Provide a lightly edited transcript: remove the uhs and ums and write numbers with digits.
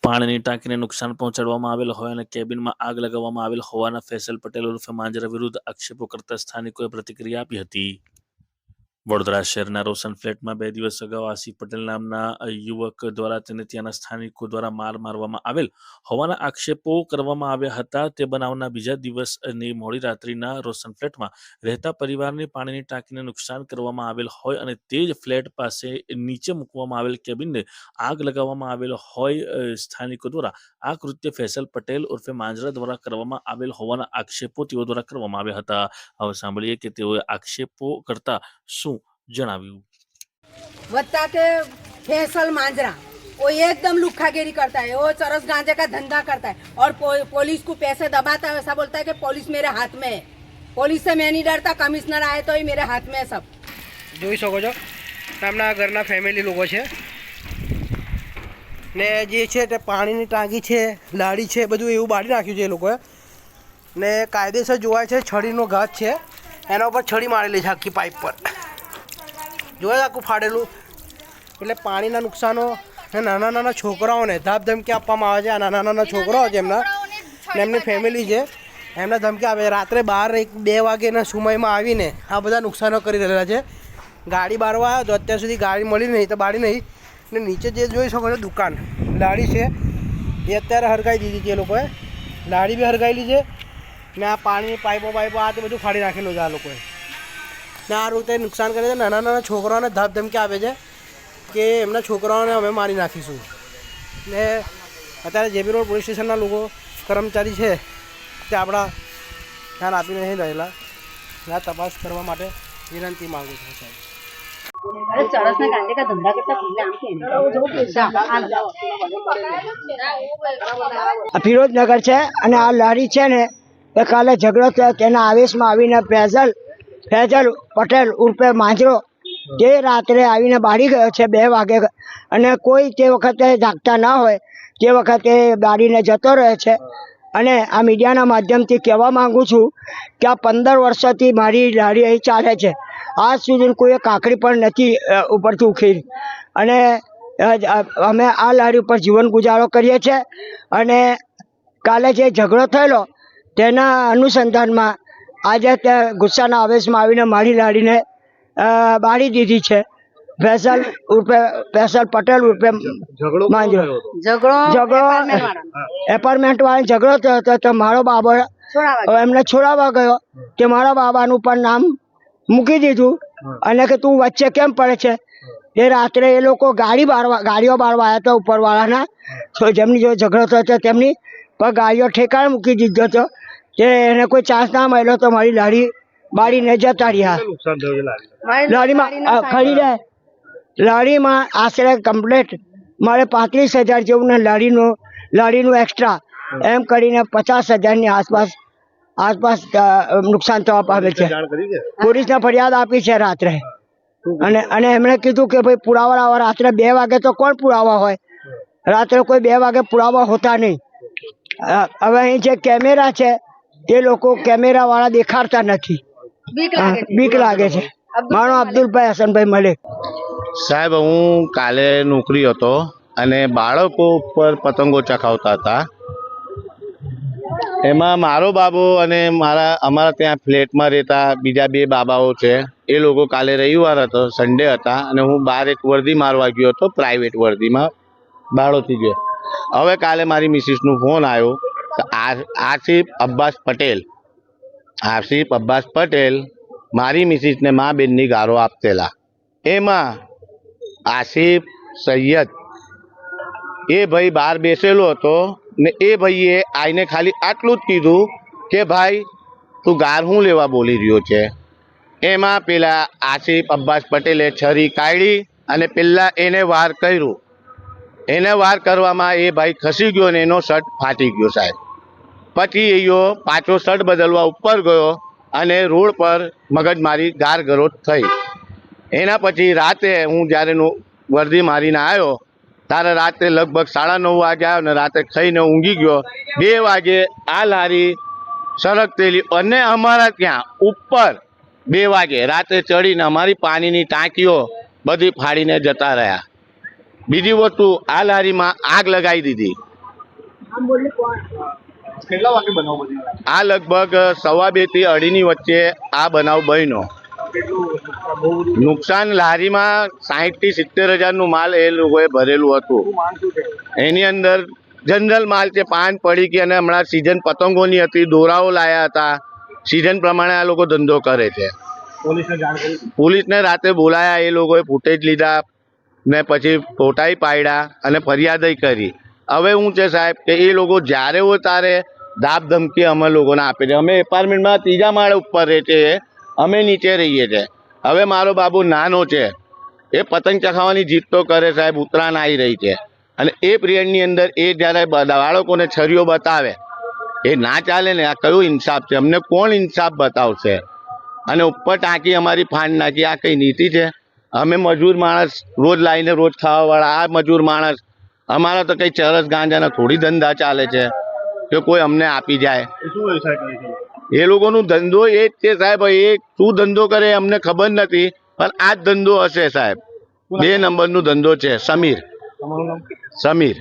પાણીની ટાંકીને નુકસાન પહોંચાડવામાં આવેલ હોય અને કેબિનમાં આગ લગાવવામાં આવેલ હોવાના ફેસલ પટેલ ઉર્ફે માંજરા વિરુદ્ધ આક્ષેપો કરતા સ્થાનિકોએ પ્રતિક્રિયા આપી હતી। વડોદરા શહેરના રોશન ફ્લેટમાં 2 દિવસ અગાઉ આસિફ પટેલ નામના યુવક દ્વારા તેને ત્યાંના સ્થાનિકો દ્વારા માર મારવામાં આવેલ હોવાના આક્ષેપો કરવામાં આવ્યા હતા। તે બનાવના બીજા દિવસની મોડી રાત્રિના રોશન ફ્લેટમાં રહેતા પરિવારની પાણીની ટાંકીને નુકસાન કરવામાં આવેલ હોય અને તે જ ફ્લેટ પાસે નીચે મૂકવામાં આવેલ કેબિનને આગ લગાવવામાં આવેલ હોય। સ્થાનિકો દ્વારા આ કૃત્ય ફેસલ પટેલ ઉર્ફે માંજરા દ્વારા કરવામાં આવેલ હોવાના આક્ષેપો તેઓ દ્વારા કરવામાં આવ્યા હતા। હવે સાંભળીએ કે તેઓએ આક્ષેપો કરતા શું जनाव्યું। बता के फैसल मांजरा वो एकदम लुखागिरी करता है, वो चरस गांजे का धंधा करता है और पुलिस को पैसे दबाता है। ऐसा बोलता है कि पुलिस मेरे हाथ में है, पुलिस से मैं नहीं डरता, कमिश्नर आए तो ही मेरे हाथ में है सब। જોઈ શકો છો નામના ઘરના ફેમિલી લોકો છે ને જે છે તે પાણીની ટાંકી છે, લાડી છે, બધું એવું બાળી નાખ્યું છે એ લોકોએ ને કાયદેસર જોવાય છે। છડીનો ઘાત છે, એના ઉપર છડી મારેલી છે આખી પાઇપ પર, જોયા આખું ફાડેલું। એટલે પાણીના નુકસાનો ને નાના નાના છોકરાઓને ધામધમકી આપવામાં આવે છે। આ નાના નાના છોકરાઓ છે એમના ને એમની ફેમિલી છે, એમને ધમકી આપે છે। રાત્રે 12-1-2 વાગ્યાના સમયમાં આવીને આ બધા નુકસાનો કરી રહેલા છે। ગાડી બારવા આવ્યો તો અત્યાર સુધી ગાડી મળી નહીં તો બાળી નહીં ને નીચે જે જોઈ શકો છો દુકાન લાડી છે એ અત્યારે હરગાઈ દીધી છે એ લોકોએ, લાડી બી હરગાયેલી છે ને આ પાણીની પાઇપો આ તે બધું ફાડી નાખેલું છે આ લોકોએ ને આ રીતે નુકસાન કરે છે। નાના નાના છોકરાઓને ધમકી આપે છે કે એમના છોકરાઓને અમે મારી નાખીશું ને અત્યારે જેબી રોડ પોલીસ સ્ટેશનના લોકો કર્મચારી છે તે આપણા ધ્યાન આપી નહીં રહેલા। આ તપાસ કરવા માટે વિનંતી માગું છું સાહેબ। अरे चरस ने गांजे का धंधा करता ફિરોજનગર છે અને આ લારી છે ને એ કાલે ઝઘડો થયો, તેના આવેશમાં આવીને ફેઝલ પટેલ ઉર્ફે માંજરો તે રાત્રે આવીને બાળી ગયો છે 2 વાગે અને કોઈ તે વખતે જાગતા ના હોય તે વખતે બાળીને જતો રહે છે। અને આ મીડિયાના માધ્યમથી કહેવા માંગુ છું કે આ 15 વર્ષોથી મારી લારી અહીં ચાલે છે, આજ સુધી કોઈ કાંકરી પણ નથી ઉપરથી ઉખેરી અને અમે આ લારી ઉપર જીવન ગુજારો કરીએ છીએ। અને કાલે જે ઝઘડો થયેલો તેના અનુસંધાનમાં આજે તે ગુસ્સાના આવેશમાં આવીને મારી લારીને બાળી દીધી છે। ફેસલ પટેલ ઉર્ફે માંજરો ઝઘડો એપાર્ટમેન્ટ વાળા ઝઘડો થયો હતો તો મારો બાબો એમને છોડાવવા ગયો કે મારા બાબાનું પણ નામ મૂકી દીધું અને કે તું વચ્ચે કેમ પડે છે। એ રાત્રે એ લોકો ગાડીઓ બાળવા આવ્યા હતા ઉપરવાળાના, તો જેમની જો ઝઘડો થયો હતો તેમની પર ગાડીઓ ઠેકાણે મૂકી દીધો હતો કે એને કોઈ ચાન્સ ના મળ્યો તો મારી લારી બાળીને જતા રહ્યા। લારીમાં ખરીદે લારીમાં આશરે કમ્પ્લેટ મારે 35,000 જેવું ને લારીનું એક્સ્ટ્રા એમ કરીને 50,000ની આસપાસ નુકસાન થવા પામે છે। પોલીસને ફરિયાદ આપી છે રાત્રે અને એમણે કીધું કે ભાઈ પુરાવા લાવવા। રાત્રે 2 વાગે તો કોણ પુરાવા હોય, રાત્રે કોઈ 2 વાગે પુરાવા હોતા નહીં। હવે અહીં જે કેમેરા છે તે લોકો કેમેરા વાળા દેખાડતા નથી, બીક લાગે છે। મારો અબ્દુલભાઈ હસનભાઈ મલિક સાહેબ, હું કાલે નોકરી હતો અને બાળકો પર પતંગો ચકાવતા હતા। એમાં મારો બાબો અને અમારા ત્યાં ફ્લેટમાં રહેતા બીજા 2 બાબાઓ છે, એ લોકો કાલે રવિવાર હતો, સન્ડે હતા અને હું બહાર એક વર્દી મારવા ગયો હતો, પ્રાઇવેટ વર્દીમાં બાળોથી ગયો। હવે કાલે મારી મિસિસનો ફોન આવ્યો તો આસિફ અબ્બાસ પટેલ મારી મિસિસને મા બેનની ગાળો આપતેલા। એમાં આસિફ સૈયદ એ ભાઈ બહાર બેસેલો હતો ને એ ભાઈએ આઈને ખાલી આટલું જ કીધું કે ભાઈ તું ગાર હું લેવા બોલી રહ્યો છે। એમાં પેલા આસિફ અબ્બાસ પટેલે છરી કાઢી અને પેલા એને વાર કર્યું। એને વાર કરવામાં એ ભાઈ ખસી ગયો ને એનો શર્ટ ફાટી ગયો સાહેબ। પછી એયો પાછો શર્ટ બદલવા ઉપર ગયો અને રોડ પર મગજમારી ગાર ગરોજ થઈ। એના પછી રાતે હું જ્યારે વર્દી મારીને આવ્યો ત્યારે રાત્રે લગભગ 9:30 વાગે આવ્યો ને રાતે ખાઈને ઊંઘી ગયો। 2 વાગે આ લારી સરકતેલી અને અમારા ત્યાં ઉપર 2 વાગે રાત્રે ચડીને અમારી પાણીની ટાંકીઓ બધી ફાડીને જતા રહ્યા। બીજી વસ્તુ આ લારીમાં આગ લગાવી દીધી। કેટલા વાગે બનાવ બન્યો? આ લગભગ 2:15 થી 2:30 વચ્ચે આ બનાવ બન્યો. નુકસાન લારીમાં 60 થી 70 હજારનું માલ એ લોકોએ ભરેલું હતું. એની અંદર જનરલ માલ છે, પાન પડીકી અને હમણાં સિઝન પતંગોની હતી, દોરાઓ લાયા હતા. સિઝન પ્રમાણે આ લોકો ધંધો કરે છે. પોલીસને રાતે બોલાયા, એ લોકોએ ફૂટેજ લીધા ને પછી ફોટાઈ પાડ્યા અને ફરિયાદ કરી. હવે શું છે સાહેબ કે એ લોકો જ્યારે હોય ત્યારે દાબ ધમકી અમે લોકોને આપે છે. અમે એપાર્ટમેન્ટમાં 3જા માળે ઉપર રહે છે, અમે નીચે રહીએ છીએ. હવે મારો બાબુ નાનો છે, એ પતંગ ચખાવવાની જીત તો કરે સાહેબ, ઉત્તરાયણ આવી રહી છે અને એ પિરિયડની અંદર એ જ્યારે બાળકોને છરીઓ બતાવે એ ના ચાલે ને. આ કયો ઇન્સાફ છે? અમને કોણ ઇન્સાફ બતાવશે? અને ઉપર ટાંકી અમારી ફાંડ નાખી, આ કઈ નીતિ છે? અમે મજૂર માણસ, રોજ લાવીને રોજ ખાવાવાળા આ મજૂર માણસ, અમારા તો કઈ ચરસ ગાંજાના થોડી ધંધા ચાલે છે કે કોઈ અમને આપી જાય? એ લોકોનો ધંધો એ જ છે સાહેબ. એ શું ધંધો કરે અમને ખબર નથી, પણ આ જ ધંધો હશે સાહેબ. 2 નંબરનો ધંધો છે. સમીર.